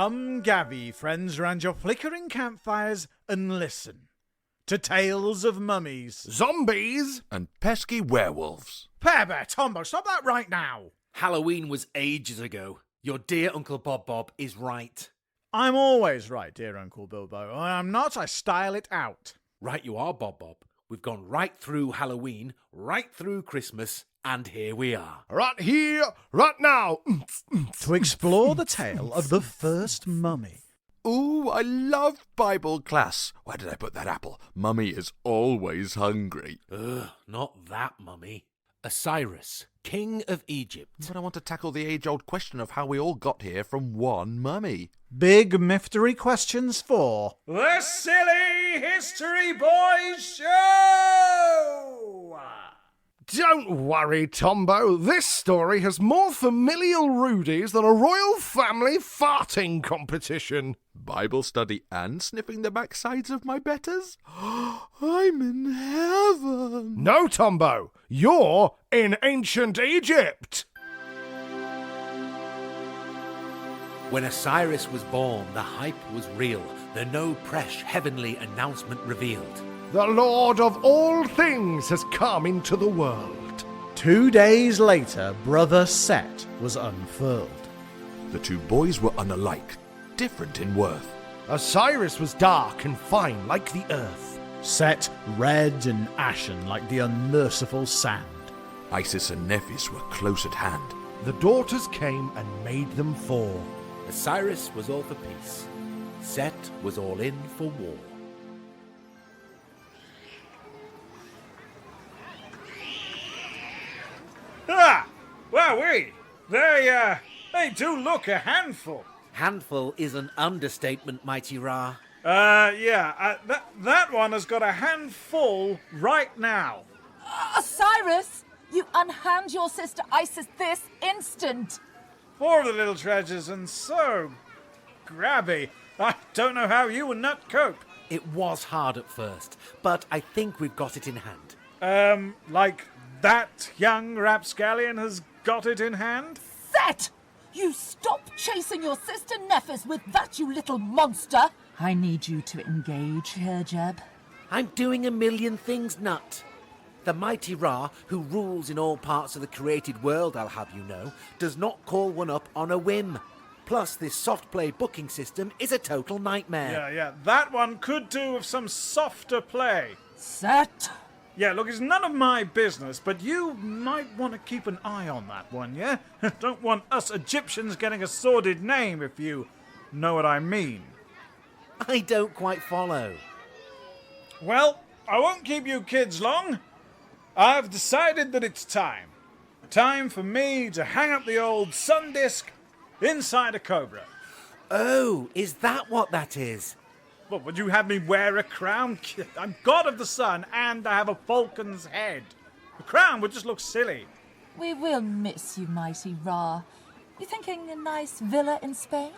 Come gather ye friends round your flickering campfires and listen to tales of mummies, zombies, and pesky werewolves. Pear Bear, Tombo, stop that right now! Halloween was ages ago. Your dear Uncle Bob is right. I'm always right, dear Uncle Bilbo. When I'm not, I style it out. Right you are, Bob. We've gone right through Halloween, right through Christmas, and here we are. right here, right now. To explore the tale of the first mummy. Ooh, I love Bible class. Where did I put that apple? Mummy is always hungry. Ugh, not that mummy. Osiris, king of Egypt. But I want to tackle the age-old question of how we all got here from one mummy. Big mystery questions for the Silly History Boys Show! Don't worry, Tombo. This story has more familial rudies than a royal family farting competition. Bible study and sniffing the backsides of my betters? I'm in heaven. No, Tombo. You're in ancient Egypt. When Osiris was born, the hype was real. The no-presh heavenly announcement revealed. The Lord of all things has come into the world. 2 days later, Brother Set was unfurled. The two boys were unalike, different in worth. Osiris was dark and fine like the earth. Set red and ashen like the unmerciful sand. Isis and Nephis were close at hand. The daughters came and made them four. Osiris was all for peace. Set was all in for war. Ah! Wowee! They do look a handful. Handful is an understatement, Mighty Ra. That one has got a handful right now. Osiris, you unhand your sister Isis this instant. 4 of the little treasures and so grabby. I don't know how you and Nut cope. It was hard at first, but I think we've got it in hand. Like that young rapscallion has got it in hand? Set! You stop chasing your sister Nephis with that, you little monster! I need you to engage here, Jeb. I'm doing a million things, Nut. The Mighty Ra, who rules in all parts of the created world, I'll have you know, does not call one up on a whim. Plus, this soft play booking system is a total nightmare. Yeah, that one could do with some softer play. Set! Yeah, look, it's none of my business, but you might want to keep an eye on that one, yeah? Don't want us Egyptians getting a sordid name, if you know what I mean. I don't quite follow. Well, I won't keep you kids long. I've decided that it's time. Time for me to hang up the old sun disk inside a cobra. Oh, is that what that is? What, would you have me wear a crown? I'm god of the sun, and I have a falcon's head. A crown would just look silly. We will miss you, Mighty Ra. You thinking a nice villa in Spain?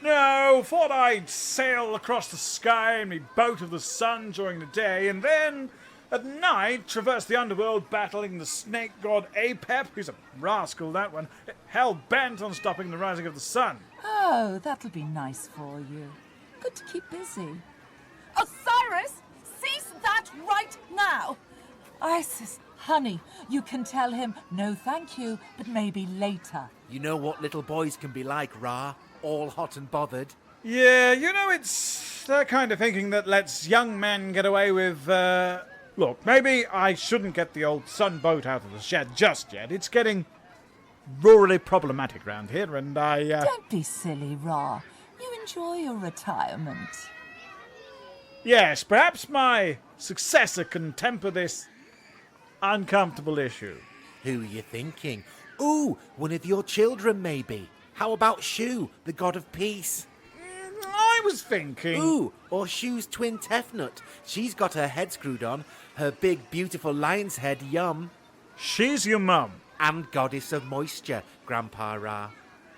No, thought I'd sail across the sky in me boat of the sun during the day, and then at night traverse the underworld battling the snake god Apep, who's a rascal, that one, hell-bent on stopping the rising of the sun. Oh, that'll be nice for you. Good to keep busy. Osiris, cease that right now! Isis, honey, you can tell him no thank you, but maybe later. You know what little boys can be like, Ra? All hot and bothered. Yeah, you know, it's that kind of thinking that lets young men get away with, Look, maybe I shouldn't get the old sun boat out of the shed just yet. It's getting rurally problematic round here, and Don't be silly, Ra. You enjoy your retirement. Yes, perhaps my successor can temper this uncomfortable issue. Who are you thinking? Ooh, one of your children, maybe. How about Shu, the god of peace? I was thinking... Ooh, or Shu's twin Tefnut. She's got her head screwed on. Her big, beautiful lion's head, Yum. She's your mum. And goddess of moisture, Grandpa Ra.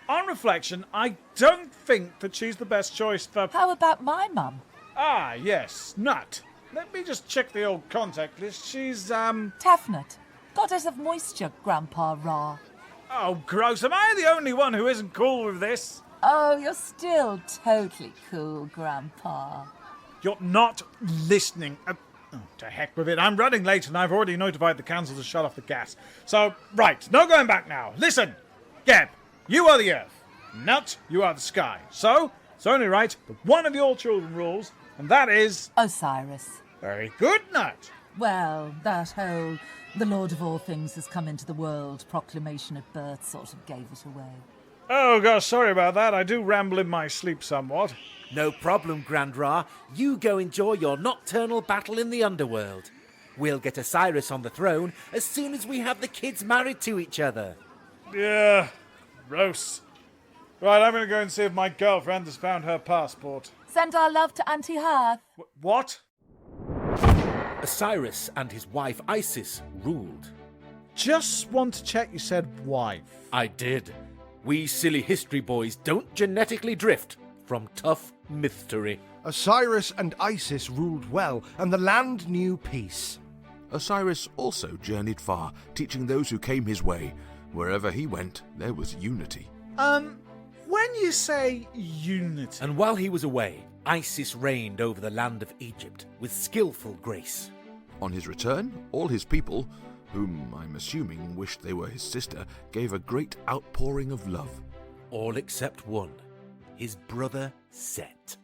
On reflection, I don't think that she's the best choice for... How about my mum? Ah, yes, Nut. Let me just check the old contact list. She's, Tefnut, goddess of moisture, Grandpa Ra. Oh, gross. Am I the only one who isn't cool with this? Oh, you're still totally cool, Grandpa. You're not listening. To heck with it. I'm running late and I've already notified the council to shut off the gas. So, right, no going back now. Listen, Geb, you are the earth. Nut, you are the sky. So, it's only right that one of your children rules, and that is... Osiris. Very good, Nut. Well, that whole the Lord of all things has come into the world proclamation at birth sort of gave it away. Oh, gosh, sorry about that. I do ramble in my sleep somewhat. No problem, Grand Ra. You go enjoy your nocturnal battle in the underworld. We'll get Osiris on the throne as soon as we have the kids married to each other. Yeah, gross. Right, I'm going to go and see if my girlfriend has found her passport. Send our love to Auntie Hearth. What? Osiris and his wife Isis ruled. Just want to check you said wife. I did. We silly history boys don't genetically drift from tough mystery. Osiris and Isis ruled well, and the land knew peace. Osiris also journeyed far, teaching those who came his way. Wherever he went, there was unity. When you say unity... And while he was away, Isis reigned over the land of Egypt with skillful grace. On his return, all his people, whom I'm assuming wished they were his sister, gave a great outpouring of love. All except one, his brother Set.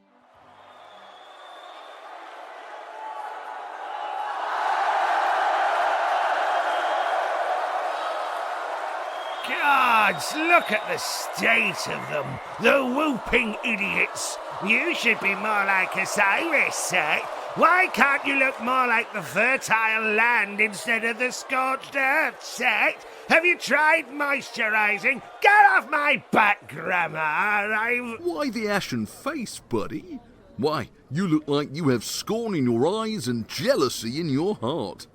Gods, look at the state of them. The whooping idiots. You should be more like Osiris, Set. Why can't you look more like the fertile land instead of the scorched earth, Set? Have you tried moisturising? Get off my back, Grandma. Why the ashen face, buddy? Why, you look like you have scorn in your eyes and jealousy in your heart.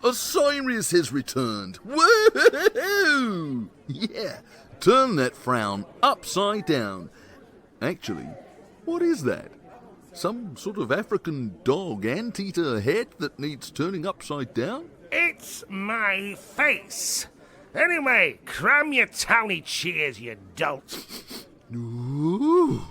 Osiris has returned. Woohoo! Yeah, turn that frown upside down. Actually, what is that? Some sort of African dog anteater head that needs turning upside down? It's my face. Anyway, cram your towny cheers, you dolt. Ooh,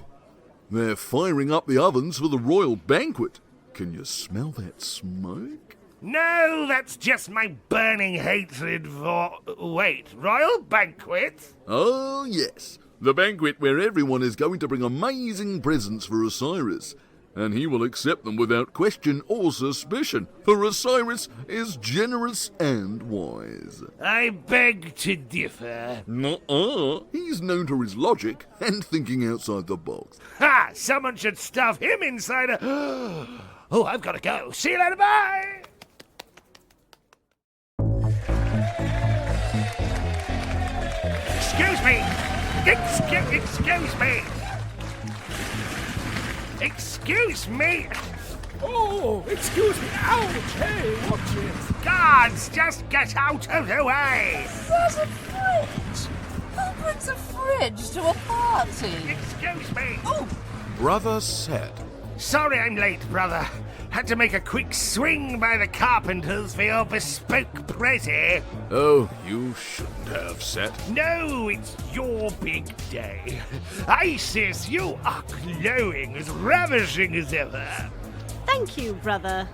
they're firing up the ovens for the royal banquet. Can you smell that smoke? No, that's just my burning hatred for... Wait, royal banquet? Oh, yes. The banquet where everyone is going to bring amazing presents for Osiris. And he will accept them without question or suspicion, for Osiris is generous and wise. I beg to differ. Nuh-uh. He's known for his logic and thinking outside the box. Ha! Someone should stuff him inside a... Oh, I've got to go. See you later, bye! Excuse me! Excuse me! Excuse me! Oh, excuse me. Ouch! Hey, watch it. Guards, just get out of the way! There's a fridge. Who brings a fridge to a party? Excuse me! Oh, Brother said, Sorry I'm late, brother. Had to make a quick swing by the carpenters for your bespoke prezi. "Oh, you shouldn't have said." No, it's your big day. Isis, you are glowing, as ravishing as ever. Thank you, brother.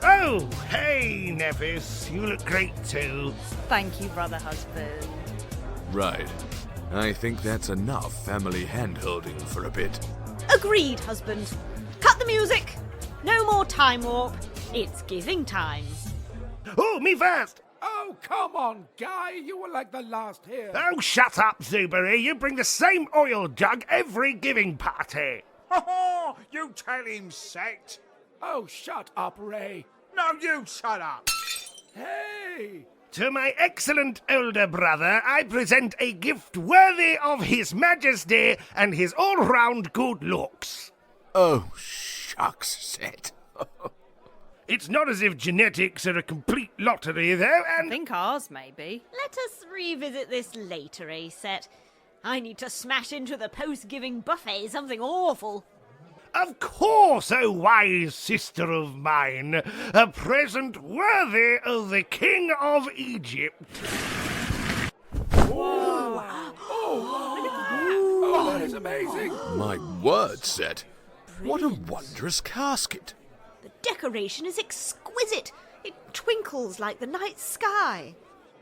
Oh, hey, Nephis, you look great too. Thank you, brother husband. Right. I think that's enough family hand-holding for a bit. Agreed, husband. Cut the music. No more time warp. It's giving time. Oh, me first. Oh, come on, Guy. You were like the last here. Oh, shut up, Zuberi. You bring the same oil jug every giving party. Oh, you tell him, Set. Oh, shut up, Ray. No, you shut up. Hey! To my excellent older brother, I present a gift worthy of His Majesty and his all-round good looks. Oh, shucks, Set. It's not as if genetics are a complete lottery, though, I and... think ours may be. Let us revisit this later, A-Set. I need to smash into the post-giving buffet something awful. Of course, O wise sister of mine, a present worthy of the King of Egypt. Oh, amazing. My word, Set. What a wondrous casket. The decoration is exquisite. It twinkles like the night sky.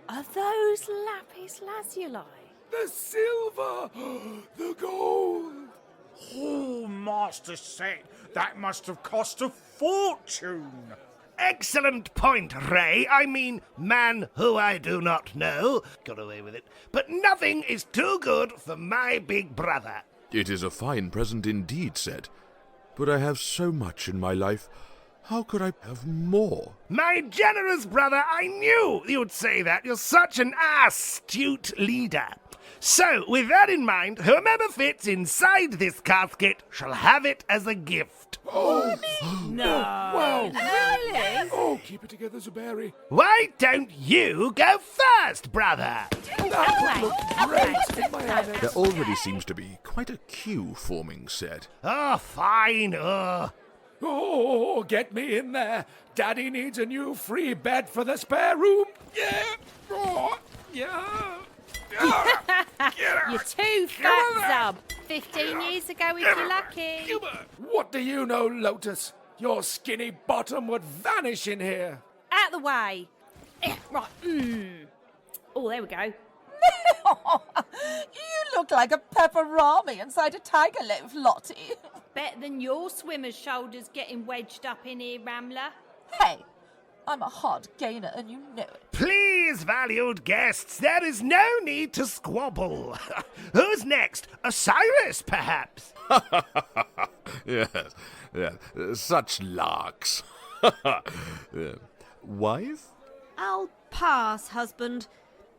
Are those lapis lazuli? The silver, the gold. Oh, Master Set, that must have cost a fortune. Excellent point, Ray. I mean, man who I do not know. Got away with it. But nothing is too good for my big brother. It is a fine present indeed, Set. But I have so much in my life. How could I have more? My generous brother, I knew you'd say that. You're such an astute leader. So, with that in mind, whomever fits inside this casket shall have it as a gift. Oh, No. wow. Really? Oh, keep it together, Zuberi. Why don't you go first, brother? That would look great in my annex. There already seems to be quite a queue forming, Set. Oh, fine. Oh, get me in there. Daddy needs a new free bed for the spare room. Yeah. Oh, yeah. You're too fat, Zub. 15 years ago, if you're lucky. What do you know, Lotus? Your skinny bottom would vanish in here. Out the way. Right. Oh, there we go. You look like a pepperami inside a tiger loaf, Lottie. Better than your swimmer's shoulders getting wedged up in here, Ramler. Hey, I'm a hard gainer and you know it. Please, valued guests, there is no need to squabble. Who's next? Osiris, perhaps? Yes, such larks. Yeah. Wife? I'll pass, husband.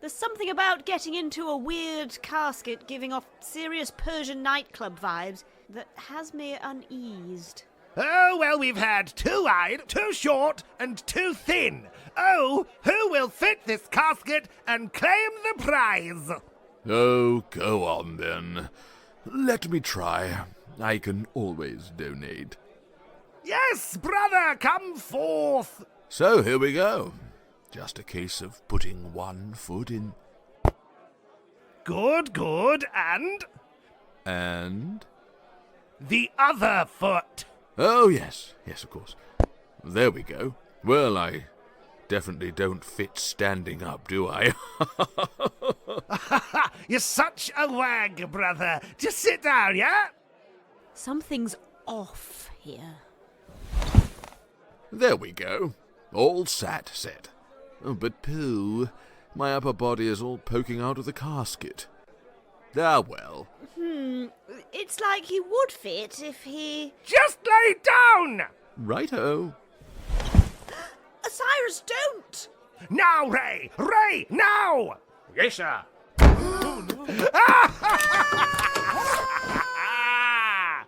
There's something about getting into a weird casket giving off serious Persian nightclub vibes that has me uneased. Oh, well, we've had too wide, too short, and too thin. Oh, who will fit this casket and claim the prize? Oh, go on then. Let me try. I can always donate. Yes, brother, come forth. So here we go. Just a case of putting one foot in. Good, good, and And? the other foot. Oh, yes, of course. There we go. Well, I definitely don't fit standing up, do I? You're such a wag, brother. Just sit down, yeah? Something's off here. There we go. All set. Oh, but pooh, my upper body is all poking out of the casket. Ah, well. It's like he would fit if he... Just lay down! Righto. Osiris, don't! Now, Ray! Ray, now! Yes, sir.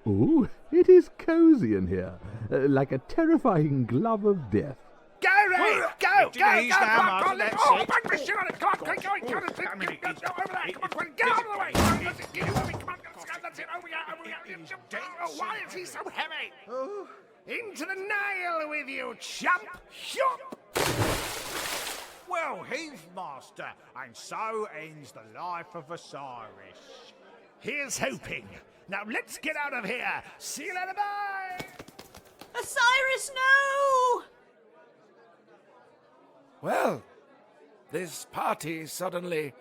Ooh, it is cozy in here, like a terrifying glove of death. Go, Ray! Go! Easy now, Come on, Martin, let's that's go! it. Bang the shit on it! Come on, go! Over there! Come on, get out of the way! Come on, that's it, get it over, come on, that's it, over here! Oh, why is he so heavy? Into the Nile with you, chump! Shop! Well, he's master, and so ends the life of Osiris. Here's hoping. Now let's get out of here. See you later, bye! Osiris, no! Well, this party suddenly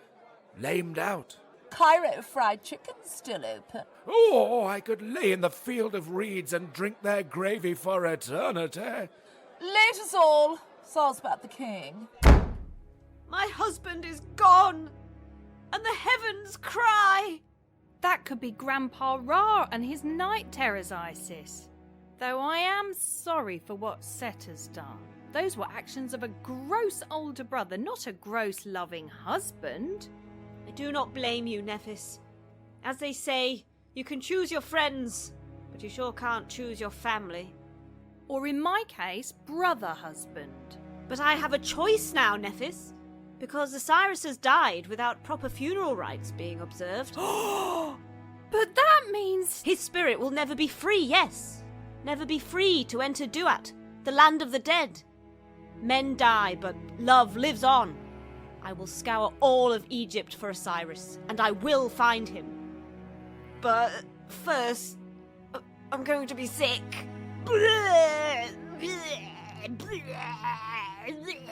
lamed out. Cairo Fried Chicken's still open. Oh, I could lay in the field of reeds and drink their gravy for eternity. Late us all. Soz about the king. My husband is gone, and the heavens cry. That could be Grandpa Ra and his night terrors, Isis. Though I am sorry for what Set has done. Those were actions of a gross older brother, not a gross loving husband. I do not blame you, Nephis. As they say, you can choose your friends, but you sure can't choose your family. Or in my case, brother husband. But I have a choice now, Nephis, because Osiris has died without proper funeral rites being observed. But that means... His spirit will never be free, yes. Never be free to enter Duat, the land of the dead. Men die, but love lives on. I will scour all of Egypt for Osiris, and I will find him. But first, I'm going to be sick.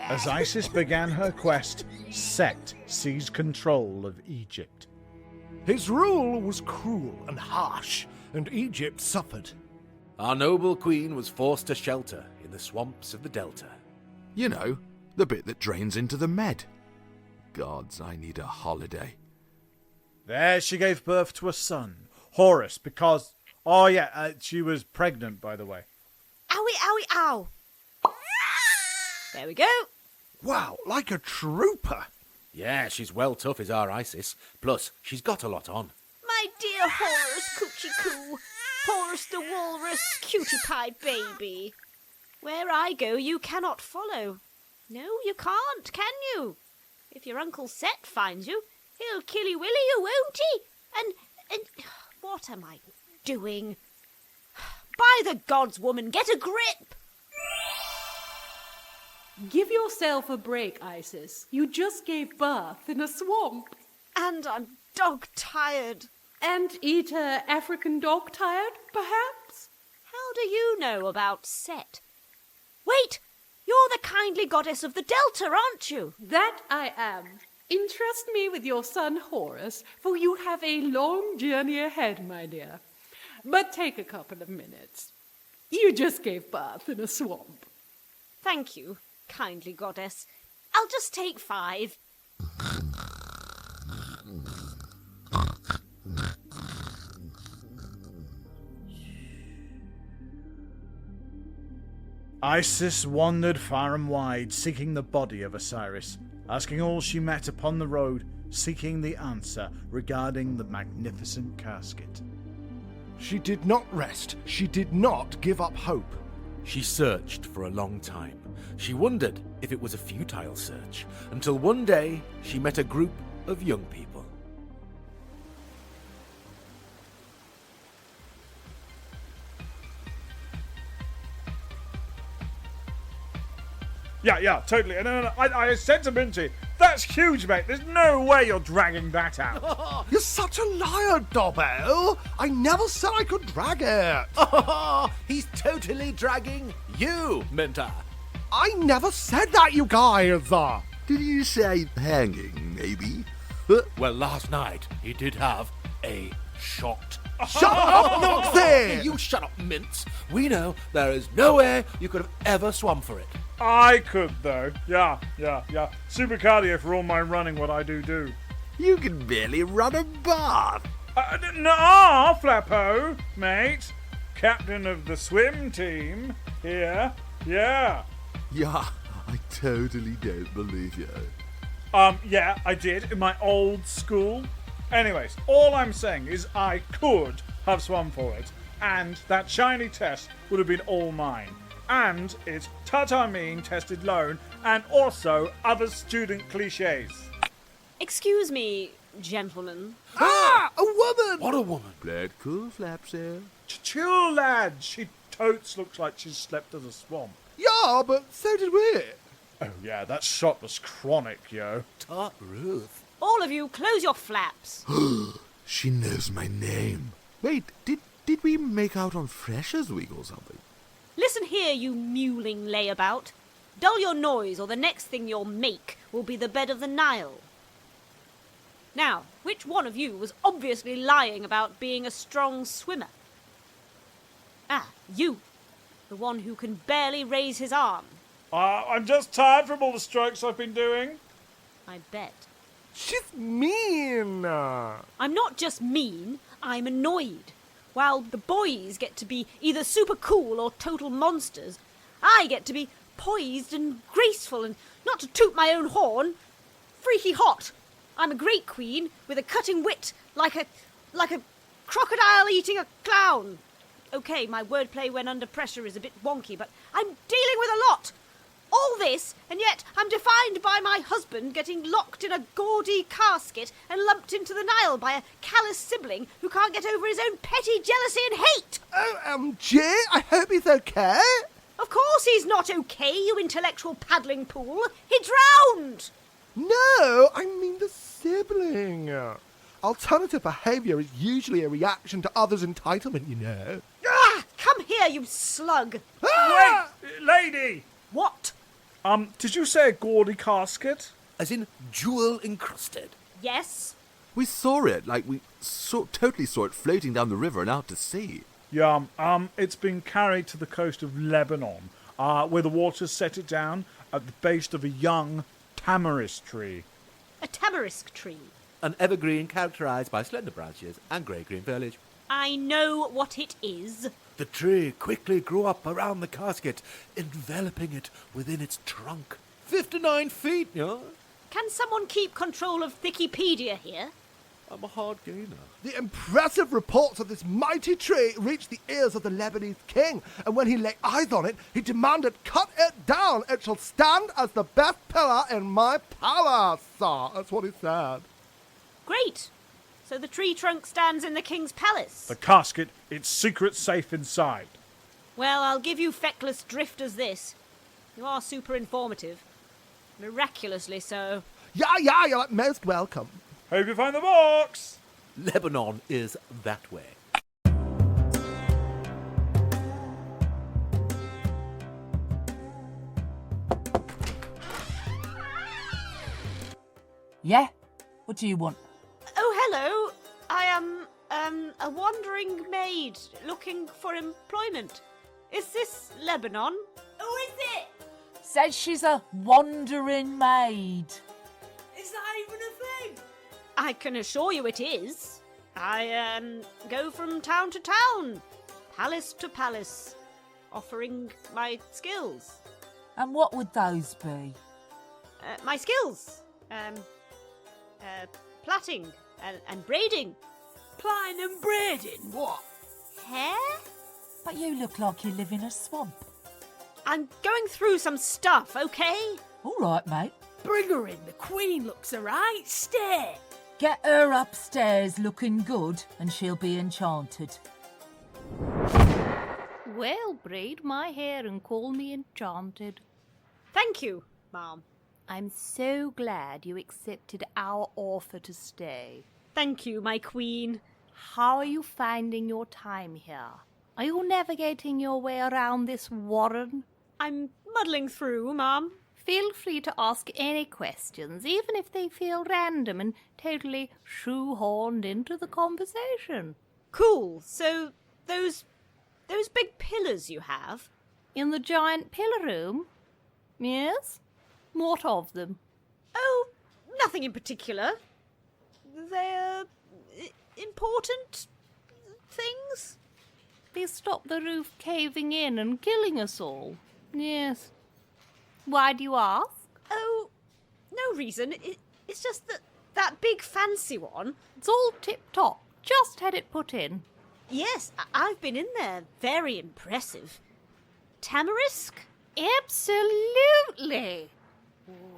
As Isis began her quest, Set seized control of Egypt. His rule was cruel and harsh, and Egypt suffered. Our noble queen was forced to shelter in the swamps of the Delta. You know, the bit that drains into the Med. Gods, I need a holiday. There she gave birth to a son, Horus, because... Oh yeah, she was pregnant, by the way. Owie, owie, ow. There we go. Wow, like a trooper. Yeah, she's well tough is our Isis. Plus, she's got a lot on. My dear Horus Coochie Coo. Horus the Walrus Cutie Pie Baby. Where I go, you cannot follow. No, you can't, can you? If your Uncle Set finds you, he'll killy willy you, won't he? And what am I doing? By the gods, woman, get a grip! Give yourself a break, Isis. You just gave birth in a swamp. And I'm dog-tired. Anteater African dog-tired, perhaps? How do you know about Set? Wait! You're the kindly goddess of the Delta, aren't you? That I am. Entrust me with your son Horus, for you have a long journey ahead, my dear. But take a couple of minutes. You just gave birth in a swamp. Thank you, kindly goddess. I'll just take 5. Isis wandered far and wide, seeking the body of Osiris, asking all she met upon the road, seeking the answer regarding the magnificent casket. She did not rest. She did not give up hope. She searched for a long time. She wondered if it was a futile search, until one day she met a group of young people. Yeah, totally. No. I said to Minty, that's huge, mate. There's no way you're dragging that out. You're such a liar, Dobbo. I never said I could drag it. He's totally dragging you, Mentor. I never said that, you guys. Did you say hanging, maybe? Well, last night he did have a shot. Shut up, Noxie! You shut up, Mince. We know there is no way you could have ever swum for it. I could, though. Yeah. Super cardio for all my running, what I do. You can barely run a bath. No, Flappo, mate. Captain of the swim team here. Yeah. Yeah, I totally don't believe you. Yeah, I did in my old school. Anyways, all I'm saying is I could have swum for it, and that shiny test would have been all mine. And it's Tatamine tested loan, and also other student cliches. Excuse me, gentlemen. Ah, a woman! What a woman. Glad cool, Flapsail. Chill, lad. She totes looks like she's slept in a swamp. Yeah, but so did we. Oh yeah, that shot was chronic, yo. Tut Ruth. All of you, close your flaps. She knows my name. Wait, did we make out on Freshers Week or something? Listen here, you mewling layabout. Dull your noise, or the next thing you'll make will be the bed of the Nile. Now, which one of you was obviously lying about being a strong swimmer? Ah, you. The one who can barely raise his arm. I'm just tired from all the strokes I've been doing. I bet. She's mean. I'm not just mean, I'm annoyed. While the boys get to be either super cool or total monsters, I get to be poised and graceful and, not to toot my own horn, freaky hot. I'm a great queen with a cutting wit like a crocodile eating a clown. Okay, my wordplay when under pressure is a bit wonky, but I'm dealing with a lot. All this, and yet I'm defined by my husband getting locked in a gaudy casket and lumped into the Nile by a callous sibling who can't get over his own petty jealousy and hate. OMG, I hope he's okay. Of course he's not okay, you intellectual paddling pool. He drowned. No, I mean the sibling. Alternative behaviour is usually a reaction to others' entitlement, you know. Ah! Come here, you slug! Wait, lady! What? Did you say a gaudy casket? As in jewel encrusted. Yes? We saw it, totally saw it floating down the river and out to sea. Yeah, it's been carried to the coast of Lebanon, where the waters set it down at the base of a young tamarisk tree. A tamarisk tree. An evergreen characterised by slender branches and grey-green foliage. I know what it is. The tree quickly grew up around the casket, enveloping it within its trunk. 59 feet, yeah? Can someone keep control of Wikipedia here? I'm a hard gainer. The impressive reports of this mighty tree reached the ears of the Lebanese king, and when he laid eyes on it, he demanded, "Cut it down! It shall stand as the best pillar in my palace, sir." That's what he said. Great. So the tree trunk stands in the king's palace. The casket, its secret safe inside. Well, I'll give you feckless drift as this. You are super informative. Miraculously so. Yeah, you're most welcome. Hope you find the box! Lebanon is that way. Yeah? What do you want? Oh, hello. I am, a wandering maid looking for employment. Is this Lebanon? Who is it? Says she's a wandering maid. Is that even a thing? I can assure you it is. I, go from town to town, palace to palace, offering my skills. And what would those be? My skills. Plaiting and braiding. Plaiting and braiding? What? Hair? But you look like you live in a swamp. I'm going through some stuff, okay? All right, mate. Bring her in. The Queen looks alright. Stay. Get her upstairs looking good and she'll be enchanted. Well, braid my hair and call me enchanted. Thank you, Mom. I'm so glad you accepted our offer to stay. Thank you, my queen. How are you finding your time here? Are you navigating your way around this warren? I'm muddling through, Mom. Feel free to ask any questions, even if they feel random and totally shoehorned into the conversation. Cool. So, those big pillars you have? In the giant pillar room? Yes? What of them? Oh, nothing in particular. They're important things? They stop the roof caving in and killing us all. Yes. Why do you ask? Oh, no reason. It's just that big fancy one. It's all tip-top. Just had it put in. Yes, I've been in there. Very impressive. Tamarisk? Absolutely.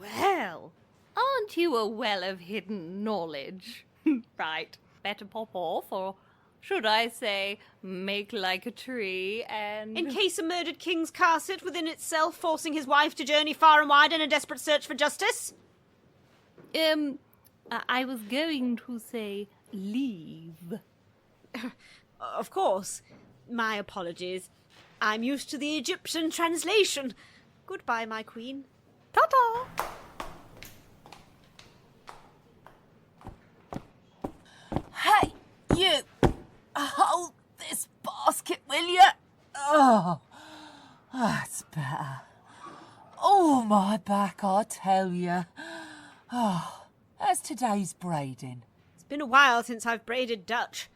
Well, aren't you a well of hidden knowledge? Right, better pop off, or should I say, make like a tree and... Encase a murdered king's casket within itself, forcing his wife to journey far and wide in a desperate search for justice? I was going to say leave. Of course. My apologies. I'm used to the Egyptian translation. Goodbye, my queen. Ta-ta! Hey, you! Hold this basket, will you? Oh, that's better. Oh, my back, I tell you. Oh, how's today's braiding? It's been a while since I've braided Dutch.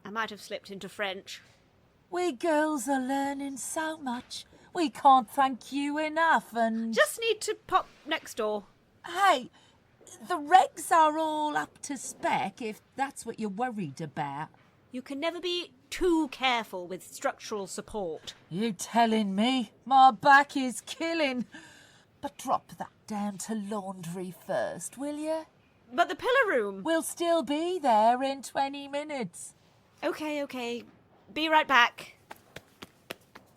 I might have slipped into French. We girls are learning so much. We can't thank you enough and... Just need to pop next door. Hey, the regs are all up to spec if that's what you're worried about. You can never be too careful with structural support. You telling me? My back is killing. But drop that down to laundry first, will you? But the pillar room... We'll still be there in 20 minutes. Okay. Be right back.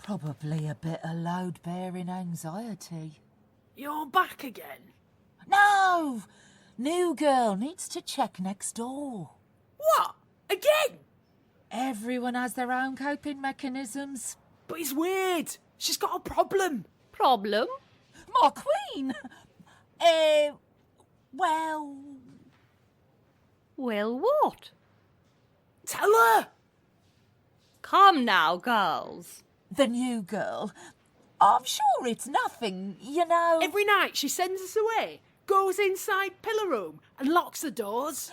Probably a bit of load-bearing anxiety. You're back again. No! New girl needs to check next door. Again? Everyone has their own coping mechanisms. But it's weird. She's got a problem. Problem? My queen! Well... Well, what? Tell her. Come now, girls. The new girl. I'm sure it's nothing, you know. Every night she sends us away, goes inside pillar room and locks the doors.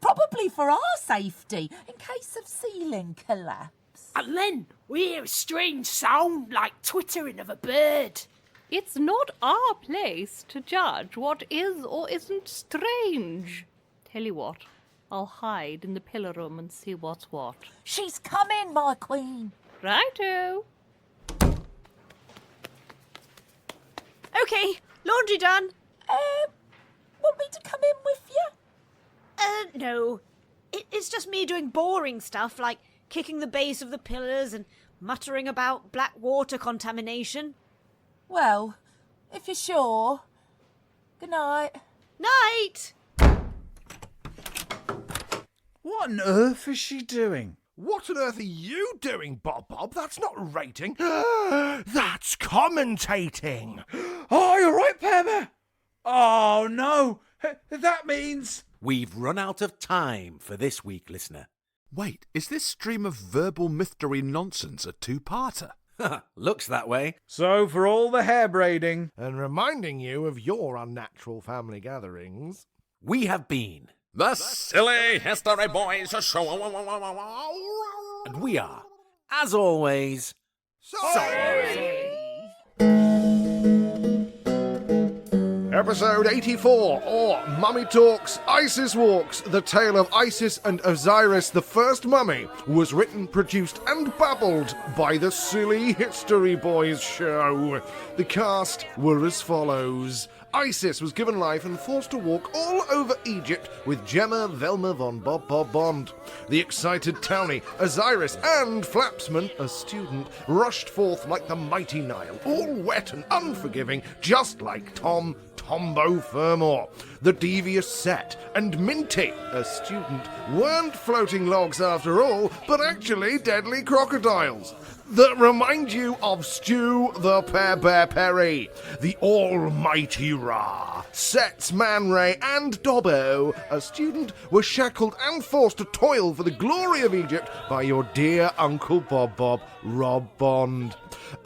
Probably for our safety, in case of ceiling collapse. And then we hear a strange sound like twittering of a bird. It's not our place to judge what is or isn't strange. Tell you what, I'll hide in the pillar room and see what's what. She's coming, my queen. Righto. Okay, laundry done. Want me to come in with you? No. It's just me doing boring stuff like kicking the base of the pillars and muttering about black water contamination. Well, if you're sure. Good night. Night! What on earth is she doing? What on earth are you doing, Bob? That's not rating. That's commentating. Oh, you're right, Pepper. Oh, no. That means... We've run out of time for this week, listener. Wait, is this stream of verbal mystery nonsense a two-parter? Looks that way. So, for all the hair braiding... And reminding you of your unnatural family gatherings... We have been... The Silly History Boys Show. And we are, as always... Sorry! Episode 84, or Mummy Talks, Isis Walks, The Tale of Isis and Osiris, the First Mummy, was written, produced and babbled by the Silly History Boys Show. The cast were as follows. Isis was given life and forced to walk all over Egypt with Gemma Velma von Bob Bond. The excited townie, Osiris, and Flapsman, a student, rushed forth like the mighty Nile, all wet and unforgiving, just like Tombo Fermor. The devious Set and Minty, a student, weren't floating logs after all, but actually deadly crocodiles that remind you of Stew the Bear Perry, the almighty Ra, Set's Man Ray, and Dobbo, a student, were shackled and forced to toil for the glory of Egypt by your dear Uncle Bob, Rob Bond.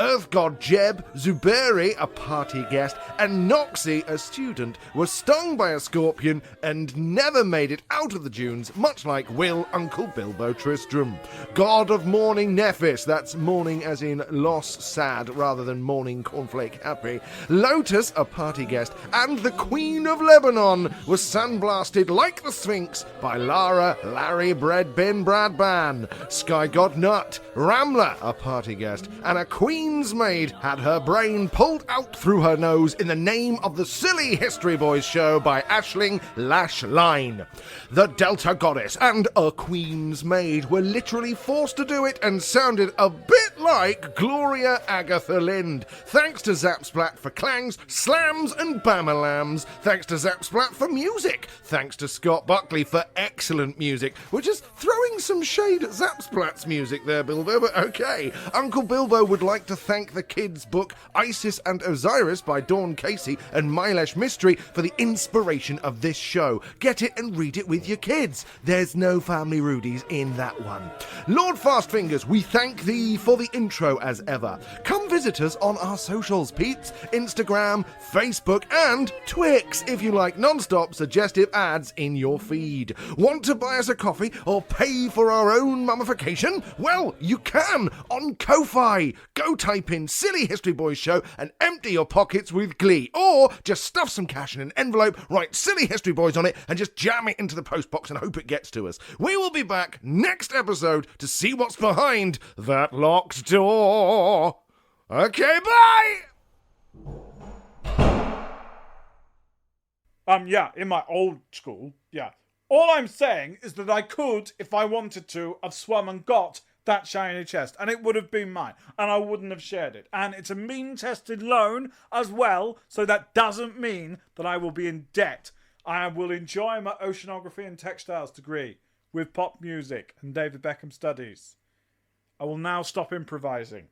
Earth god Jeb, Zuberi, a party guest, and Noxie, a student, were stung by a scorpion and never made it out of the dunes, much like Will Uncle Bilbo Tristram. God of Mourning Nephis, that's mourning as in loss sad rather than morning cornflake happy, Lotus, a party guest, and the Queen of Lebanon was sandblasted like the Sphinx by Lara Larry Breadbin Bradban. Sky God Nut, Ramla, a party guest, and a Queen's Maid had her brain pulled out through her nose in the name of the Silly History Boys Show by Aisling Lash Line. The Delta Goddess and a Queen's Maid were literally forced to do it and sounded a bit like Gloria Agatha Lind. Thanks to Zapsplat for clangs, slams and bamalams. Thanks to Zapsplat for music. Thanks to Scott Buckley for excellent music. We're just throwing some shade at Zapsplat's music there, Bilbo, but okay. Uncle Bilbo would like to thank the kids' book Isis and Osiris by Dawn Casey and Milesh Mystery for the inspiration of this show. Get it and read it with your kids. There's no family rudies in that one. Lord Fastfingers, we thank thee for the intro as ever. Come visit us on our socials, peeps. Instagram, Facebook and Twix if you like non-stop suggestive ads in your feed. Want to buy us a coffee or pay for our own mummification? Well, you can on Ko-Fi. Go type in Silly History Boys Show and empty your pockets with glee. Or just stuff some cash in an envelope, write Silly History Boys on it and just jam it into the postbox and hope it gets to us. We will be back next episode to see what's behind that locked door. Okay, bye! Yeah, in my old school, yeah. All I'm saying is that I could, if I wanted to, have swum and got that shiny chest, and it would have been mine, and I wouldn't have shared it. And it's a mean-tested loan as well, so that doesn't mean that I will be in debt. I will enjoy my oceanography and textiles degree. with pop music and David Beckham studies. I will now stop improvising.